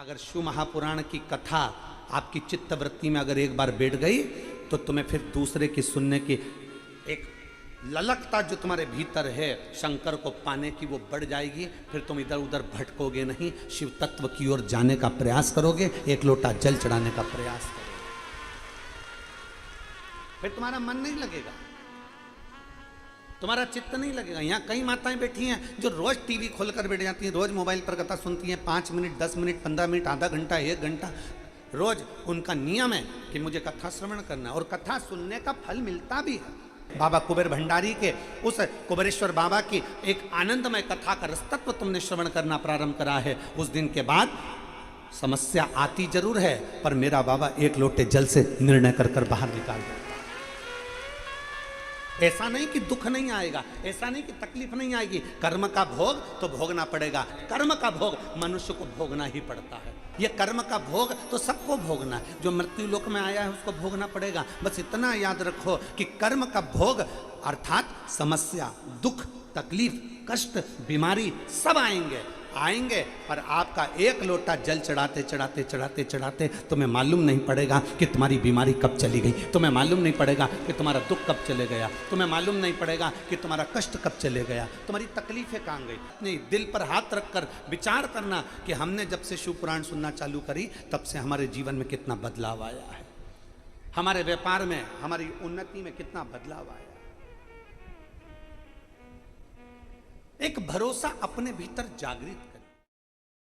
अगर शिव महापुराण की कथा आपकी चित्त वृत्ति में अगर एक बार बैठ गई तो तुम्हें फिर दूसरे की सुनने की एक ललकता जो तुम्हारे भीतर है शंकर को पाने की वो बढ़ जाएगी। फिर तुम इधर उधर भटकोगे नहीं, शिव तत्व की ओर जाने का प्रयास करोगे, एक लोटा जल चढ़ाने का प्रयास करोगे, फिर तुम्हारा मन नहीं लगेगा, तुम्हारा चित्त नहीं लगेगा। यहाँ कई माताएं बैठी हैं जो रोज टीवी खोलकर बैठ जाती हैं, रोज मोबाइल पर कथा सुनती हैं, 5 मिनट 10 मिनट 15 मिनट आधा घंटा 1 घंटा रोज उनका नियम है कि मुझे कथा श्रवण करना है, और कथा सुनने का फल मिलता भी है। बाबा कुबेर भंडारी के उस कुबेरेश्वर बाबा की एक आनंदमय कथा का रसतत्व तुमने श्रवण करना प्रारंभ करा है, उस दिन के बाद समस्या आती जरूर है पर मेरा बाबा एक लोटे जल से निर्णय कर कर बाहर निकाल देता। ऐसा नहीं कि दुख नहीं आएगा, ऐसा नहीं कि तकलीफ नहीं आएगी, कर्म का भोग तो भोगना पड़ेगा। कर्म का भोग मनुष्य को भोगना ही पड़ता है, ये कर्म का भोग तो सबको भोगना है, जो मृत्यु लोक में आया है उसको भोगना पड़ेगा। बस इतना याद रखो कि कर्म का भोग अर्थात समस्या, दुख, तकलीफ, कष्ट, बीमारी सब आएंगे पर आपका एक लोटा जल चढ़ाते चढ़ाते चढ़ाते चढ़ाते तुम्हें मालूम नहीं पड़ेगा कि तुम्हारी बीमारी कब चली गई, तुम्हें मालूम नहीं पड़ेगा कि तुम्हारा दुख कब चले गया, तुम्हें मालूम नहीं पड़ेगा कि तुम्हारा कष्ट कब चले गया, तुम्हारी तकलीफें कहाँ गई। नहीं, दिल पर हाथ रखकर विचार करना कि हमने जब से शिव पुराण सुनना चालू करी तब से हमारे जीवन में कितना बदलाव आया है, हमारे व्यापार में, हमारी उन्नति में कितना बदलाव आया। एक भरोसा अपने भीतर जागृत